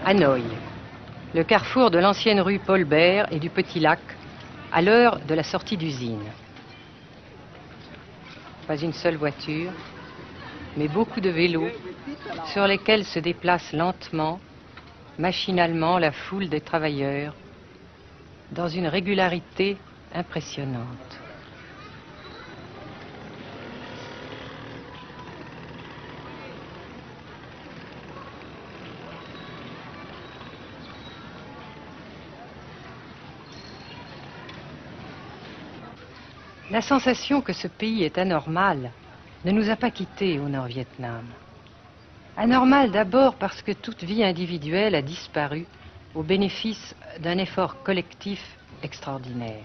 Hanoï, le carrefour de l'ancienne rue Paul Bert et du Petit Lac, à l'heure de la sortie d'usine. Pas une seule voiture, mais beaucoup de vélos sur lesquels se déplace lentement, machinalement la foule des travailleurs, dans une régularité impressionnante. La sensation que ce pays est anormal ne nous a pas quittés au Nord-Vietnam. Anormal d'abord parce que toute vie individuelle a disparu au bénéfice d'un effort collectif extraordinaire.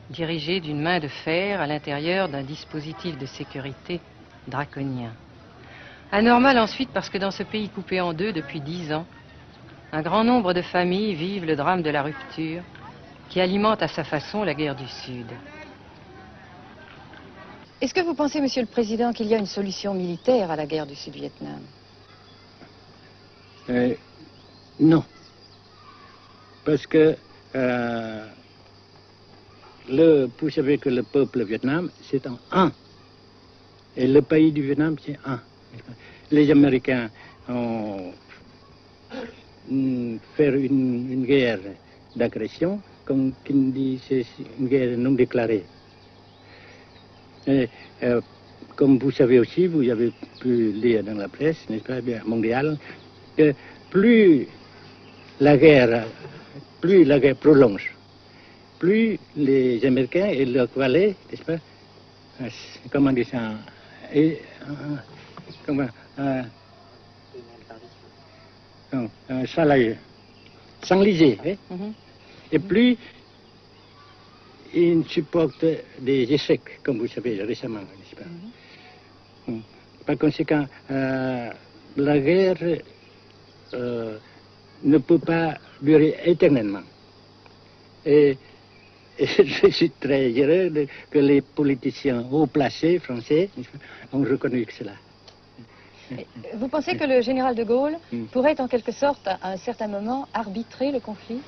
Dirigé d'une main de fer à l'intérieur d'un dispositif de sécurité draconien. Anormal ensuite parce que dans ce pays coupé en deux depuis 10 ans, un grand nombre de familles vivent le drame de la rupture qui alimente à sa façon la guerre du Sud. Est-ce que vous pensez, Monsieur le Président, qu'il y a une solution militaire à la guerre du Sud-Vietnam? Non. Parce que vous savez que le peuple vietnam, c'est en un. Et le pays du Vietnam, c'est un. Les Américains ont fait une guerre d'agression, comme qui dit, c'est une guerre non déclarée. Et, comme vous savez aussi, vous avez pu lire dans la presse, n'est-ce pas, bien, mondiale, que plus la guerre prolonge, plus les Américains et leurs valets, n'est-ce pas, comment dire ça, s'enliser, hein? Et plus ils supportent des échecs, comme vous savez récemment, n'est-ce pas? Par conséquent, la guerre ne peut pas durer éternellement. Et je suis très heureux que les politiciens haut placés français ont reconnu cela. Vous pensez que le général de Gaulle pourrait en quelque sorte, à un certain moment, arbitrer le conflit?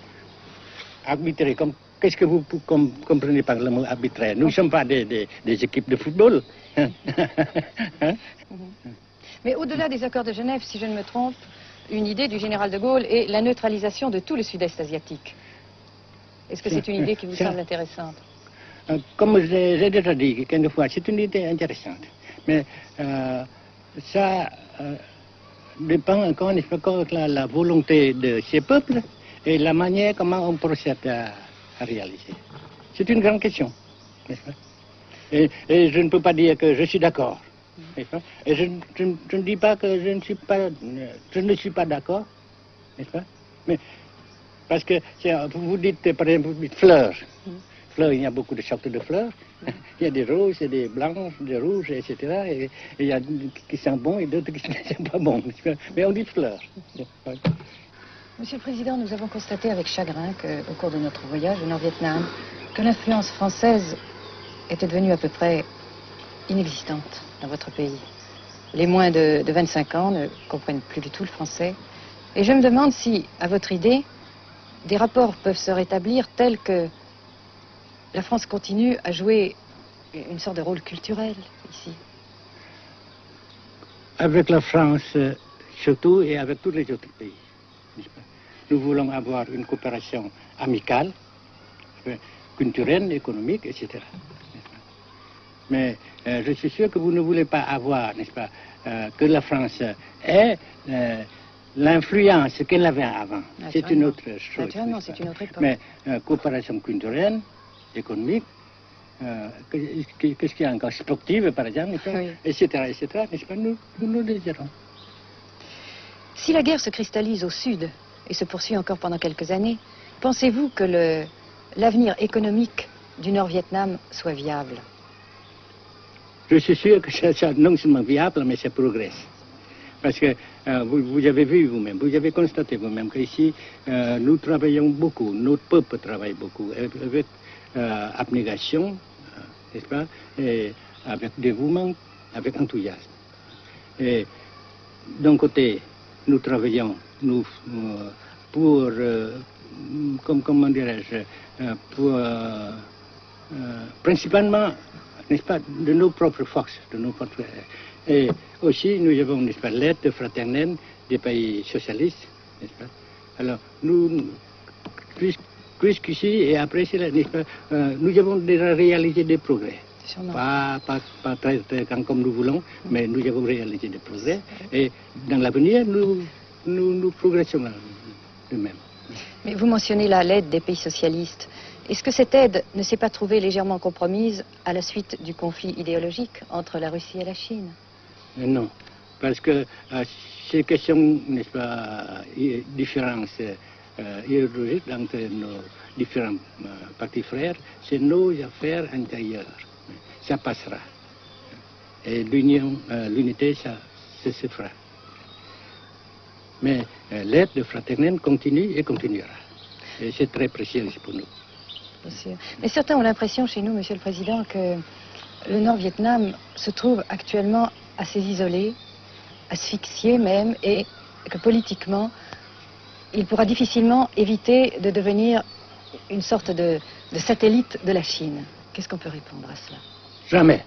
Arbitrer, qu'est-ce que vous comprenez par le mot arbitraire? Nous ne sommes pas des équipes de football. Hein? Mais au-delà des accords de Genève, si je ne me trompe, une idée du général de Gaulle est la neutralisation de tout le sud-est asiatique. Est-ce que c'est une idée qui vous semble intéressante? Comme j'ai déjà dit quelquefois, c'est une idée intéressante. Mais ça dépend encore une fois de la volonté de ces peuples et la manière comment on procède à réaliser. C'est une grande question, n'est-ce pas? Et je ne peux pas dire que je suis d'accord. Et je ne dis pas que je ne suis pas d'accord, n'est-ce pas? Mais parce que vous dites, par exemple, vous dites fleurs. Fleurs, il y a beaucoup de sortes de fleurs. Il y a des roses, et des blanches, des rouges, etc. Et il y a qui sont bons et d'autres qui ne sont pas bons. Mais on dit fleurs. Monsieur le Président, nous avons constaté avec chagrin qu'au cours de notre voyage au Nord-Vietnam, que l'influence française était devenue à peu près inexistante dans votre pays. Les moins de 25 ans ne comprennent plus du tout le français. Et je me demande si, à votre idée, des rapports peuvent se rétablir tels que la France continue à jouer une sorte de rôle culturel ici. Avec la France, surtout, et avec tous les autres pays. Nous voulons avoir une coopération amicale, culturelle, économique, etc. Mais je suis sûr que vous ne voulez pas avoir, n'est-ce pas, que la France ait l'influence qu'elle avait avant. C'est une autre chose. Naturellement, c'est une autre époque. Mais coopération culturelle, économique, qu'est-ce qu'il y a encore, sportive par exemple, oui. etc., n'est-ce pas, nous le désirons. Si la guerre se cristallise au sud et se poursuit encore pendant quelques années, pensez-vous que l'avenir économique du Nord-Vietnam soit viable? Je suis sûr que c'est non seulement viable, mais ça progresse. Parce que vous avez vu vous-même, vous avez constaté vous-même qu'ici, nous travaillons beaucoup, notre peuple travaille beaucoup, avec abnégation, n'est-ce pas, et avec dévouement, avec enthousiasme. Et d'un côté, nous travaillons pour, comment dirais-je, pour, principalement, n'est-ce pas, de nos propres forces, et aussi nous avons, n'est-ce pas, l'aide fraternelle des pays socialistes, n'est-ce pas. Alors, nous, jusqu'ici et après cela, n'est-ce pas, nous avons déjà réalisé des progrès. Pas très grand comme nous voulons, mais nous avons réalisé des progrès. Et dans l'avenir, nous progressons de même. Mais vous mentionnez là l'aide des pays socialistes. Est-ce que cette aide ne s'est pas trouvée légèrement compromise à la suite du conflit idéologique entre la Russie et la Chine? Non, parce que ces questions, n'est-ce pas, différences idéologiques entre nos différents partis frères, c'est nos affaires intérieures. Ça passera. Et l'unité, ça se fera. Mais l'aide fraternelle continue et continuera. Et c'est très précieux pour nous. Bien sûr. Mais certains ont l'impression chez nous, Monsieur le Président, que le Nord-Vietnam se trouve actuellement assez isolé, asphyxié même, et que politiquement, il pourra difficilement éviter de devenir une sorte de satellite de la Chine. Qu'est-ce qu'on peut répondre à cela? Jamais.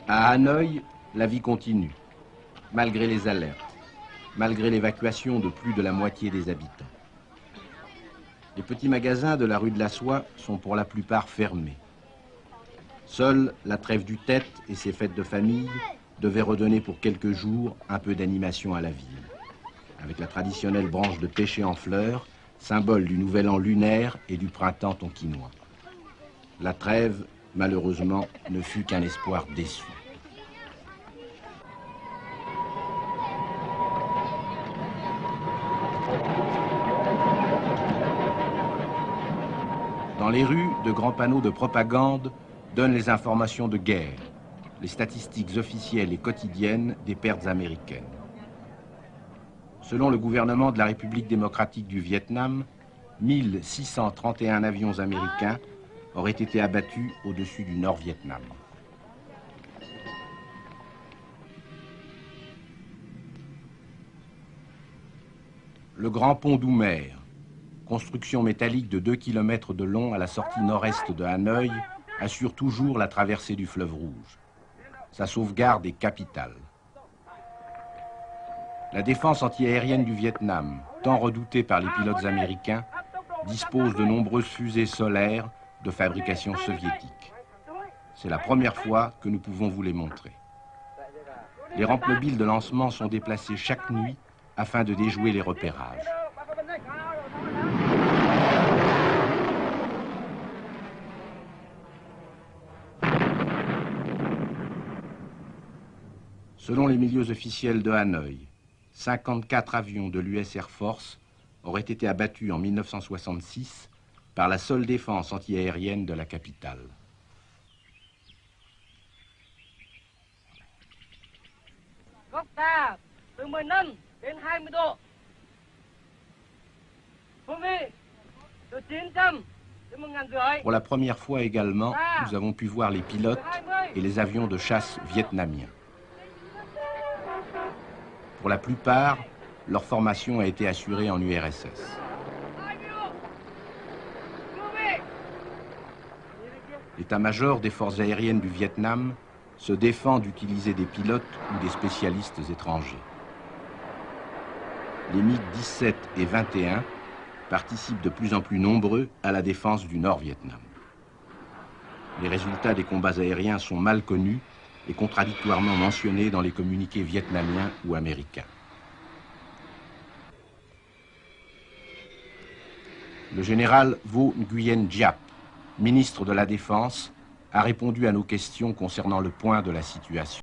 À Hanoï, la vie continue, malgré les alertes, malgré l'évacuation de plus de la moitié des habitants. Les petits magasins de la rue de la Soie sont pour la plupart fermés. Seule la trêve du Tête et ses fêtes de famille devaient redonner pour quelques jours un peu d'animation à la ville, avec la traditionnelle branche de pêcher en fleurs, symbole du nouvel an lunaire et du printemps tonkinois. La trêve, malheureusement, ne fut qu'un espoir déçu. Dans les rues, de grands panneaux de propagande donnent les informations de guerre, les statistiques officielles et quotidiennes des pertes américaines. Selon le gouvernement de la République démocratique du Vietnam, 1631 avions américains auraient été abattus au-dessus du Nord-Vietnam. Le grand pont d'Oumer, construction métallique de 2 km de long à la sortie nord-est de Hanoï, assure toujours la traversée du fleuve Rouge. Sa sauvegarde est capitale. La défense antiaérienne du Vietnam, tant redoutée par les pilotes américains, dispose de nombreuses fusées solaires de fabrication soviétique. C'est la première fois que nous pouvons vous les montrer. Les rampes mobiles de lancement sont déplacées chaque nuit afin de déjouer les repérages. Selon les milieux officiels de Hanoï, 54 avions de l'US Air Force auraient été abattus en 1966 par la seule défense antiaérienne de la capitale. Pour la première fois également, nous avons pu voir les pilotes et les avions de chasse vietnamiens. Pour la plupart, leur formation a été assurée en URSS. L'état-major des forces aériennes du Vietnam se défend d'utiliser des pilotes ou des spécialistes étrangers. Les MiG-17 et 21 participent de plus en plus nombreux à la défense du Nord-Vietnam. Les résultats des combats aériens sont mal connus et contradictoirement mentionnés dans les communiqués vietnamiens ou américains. Le général Vo Nguyen Giap, ministre de la Défense, a répondu à nos questions concernant le point de la situation.